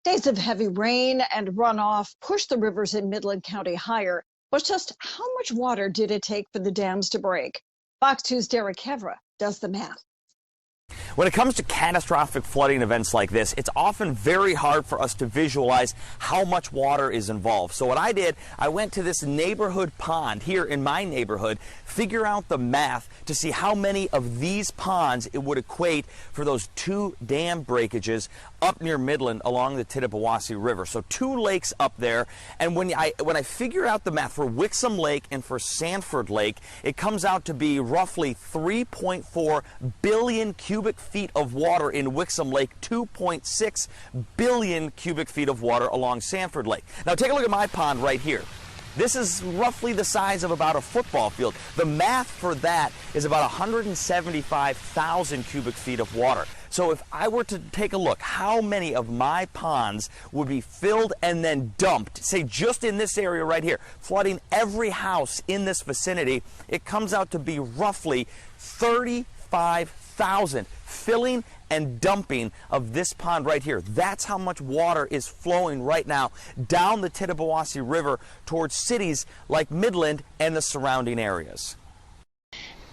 Days of heavy rain and runoff pushed the rivers in Midland County higher. But just how much water did it take for the dams to break? Fox 2's Derek Hevra does the math. When it comes to catastrophic flooding events like this, it's often very hard for us to visualize how much water is involved. So what I did, I went to this neighborhood pond here in my neighborhood, figure out the math to see how many of these ponds it would equate for those 2 dam breakages up near Midland along the Tittabawassee River. So 2 lakes up there, and when I figure out the math for Wixom Lake and for Sanford Lake, it comes out to be roughly 3.4 billion cubic feet of water in Wixom Lake, 2.6 billion cubic feet of water along Sanford Lake. Now take a look at my pond right here. This is roughly the size of about a football field. The math for that is about 175,000 cubic feet of water. So if I were to take a look, how many of my ponds would be filled and then dumped, say just in this area right here, flooding every house in this vicinity, it comes out to be roughly 35,000 filling and dumping of this pond right here. That's how much water is flowing right now down the Tittabawassee River towards cities like Midland and the surrounding areas.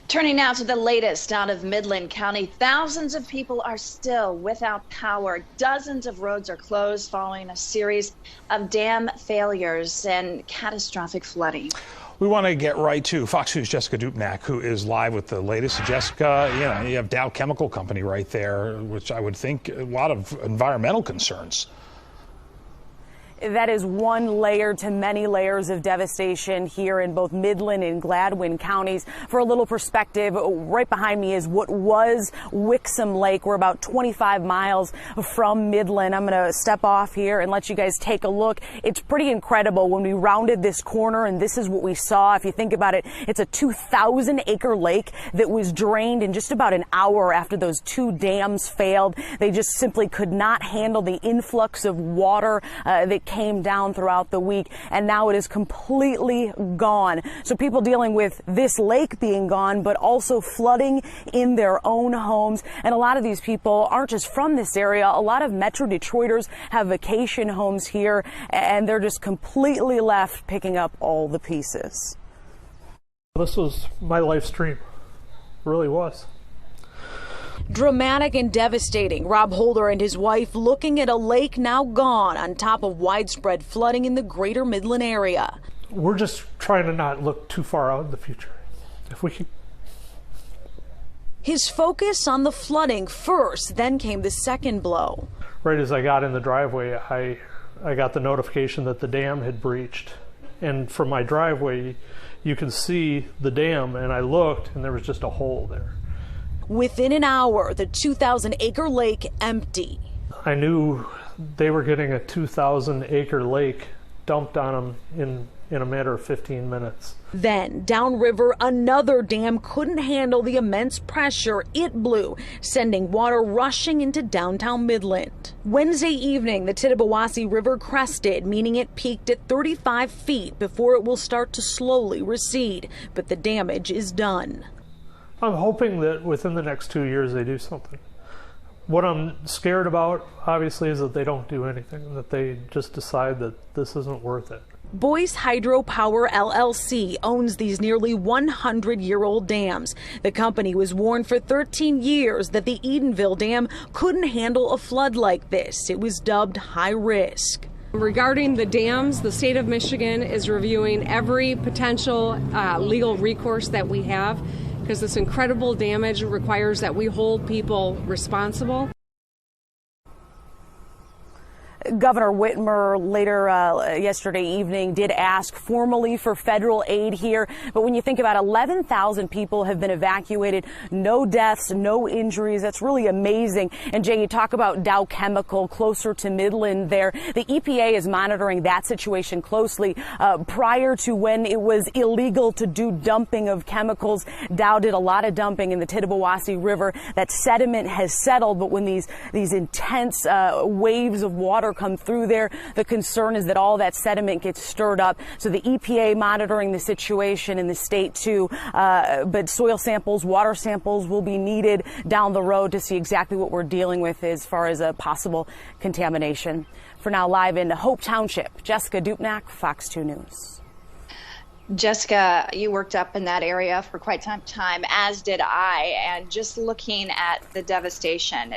Turning now to the latest out of Midland County, thousands of people are still without power. Dozens of roads are closed following a series of dam failures and catastrophic flooding. We want to get right to Fox News' Jessica Dupnack, who is live with the latest. Jessica, you have Dow Chemical Company right there, which I would think a lot of environmental concerns. That is one layer to many layers of devastation here in both Midland and Gladwin counties. For a little perspective, right behind me is what was Wixom Lake. We're about 25 miles from Midland. I'm going to step off here and let you guys take a look. It's pretty incredible when we rounded this corner, and this is what we saw. If you think about it, it's a 2,000-acre lake that was drained in just about an hour after those 2 dams failed. They just simply could not handle the influx of water that came down throughout the week, and now it is completely gone. So people dealing with this lake being gone, but also flooding in their own homes. And a lot of these people aren't just from this area. A lot of Metro Detroiters have vacation homes here, and they're just completely left picking up all the pieces. This was my life's dream. It really was. Dramatic and devastating. Rob Holder and his wife looking at a lake now gone on top of widespread flooding in the greater Midland area. We're just trying to not look too far out in the future. If we could. His focus on the flooding first, then came the second blow. Right as I got in the driveway, I got the notification that the dam had breached. And from my driveway, you can see the dam, and I looked, and there was just a hole there. Within an hour, the 2,000-acre lake empty. I knew they were getting a 2,000-acre lake dumped on them in a matter of 15 minutes. Then, downriver, another dam couldn't handle the immense pressure it blew, sending water rushing into downtown Midland. Wednesday evening, the Tittabawassee River crested, meaning it peaked at 35 feet before it will start to slowly recede. But the damage is done. I'm hoping that within the next 2 years they do something. What I'm scared about, obviously, is that they don't do anything, that they just decide that this isn't worth it. Boyce Hydropower LLC owns these nearly 100-year-old dams. The company was warned for 13 years that the Edenville Dam couldn't handle a flood like this. It was dubbed high risk. Regarding the dams, the state of Michigan is reviewing every potential legal recourse that we have, because this incredible damage requires that we hold people responsible. Governor Whitmer later yesterday evening did ask formally for federal aid here. But when you think about 11,000 people have been evacuated, no deaths, no injuries, that's really amazing. And Jay, you talk about Dow Chemical closer to Midland there. The EPA is monitoring that situation closely. Prior to when it was illegal to do dumping of chemicals, Dow did a lot of dumping in the Tittabawassee River. That sediment has settled, but when these intense waves of water water come through there. The concern is that all that sediment gets stirred up. So the EPA monitoring the situation in the state too. But soil samples, water samples will be needed down the road to see exactly what we're dealing with as far as a possible contamination. For now, live in Hope Township, Jessica Dupnack, Fox 2 News. Jessica, you worked up in that area for quite some time, as did I, and just looking at the devastation,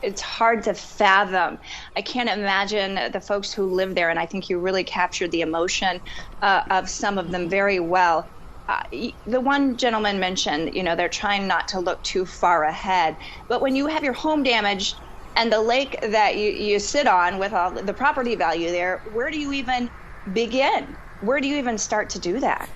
it's hard to fathom. I can't imagine the folks who live there, and I think you really captured the emotion of some of them very well. The one gentleman mentioned, they're trying not to look too far ahead, but when you have your home damaged and the lake that you sit on with all the property value there, where do you even begin? Where do you even start to do that?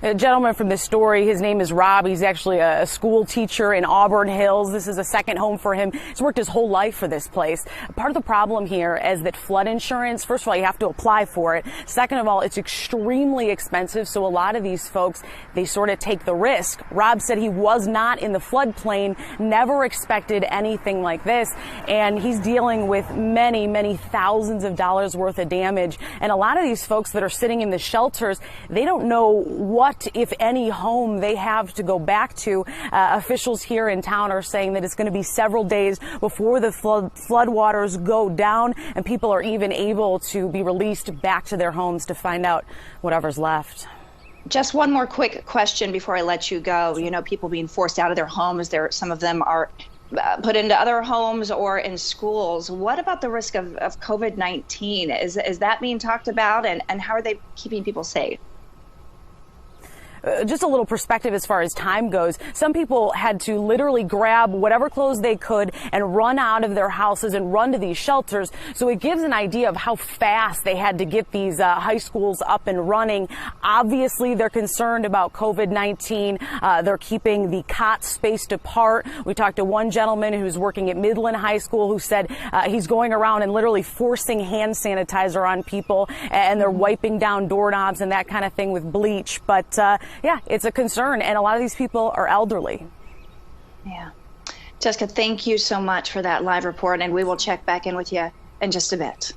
A gentleman from this story, his name is Rob. He's actually a school teacher in Auburn Hills. This is a second home for him. He's worked his whole life for this place. Part of the problem here is that flood insurance, first of all, you have to apply for it. Second of all, it's extremely expensive. So a lot of these folks, they sort of take the risk. Rob said he was not in the floodplain, never expected anything like this. And he's dealing with many, many thousands of dollars worth of damage. And a lot of these folks that are sitting in the shelters, they don't know what, if any, home they have to go back to. Officials here in town are saying that it's going to be several days before the flood waters go down and people are even able to be released back to their homes to find out whatever's left. Just one more quick question before I let you go. People being forced out of their homes, some of them are put into other homes or in schools. What about the risk of COVID-19? Is that being talked about, and how are they keeping people safe? Just a little perspective as far as time goes. Some people had to literally grab whatever clothes they could and run out of their houses and run to these shelters. So it gives an idea of how fast they had to get these high schools up and running. Obviously, they're concerned about COVID-19. They're keeping the cots spaced apart. We talked to one gentleman who's working at Midland High School who said he's going around and literally forcing hand sanitizer on people, and they're wiping down doorknobs and that kind of thing with bleach. But yeah, it's a concern, and a lot of these people are elderly. Yeah. Jessica, thank you so much for that live report, and we will check back in with you in just a bit.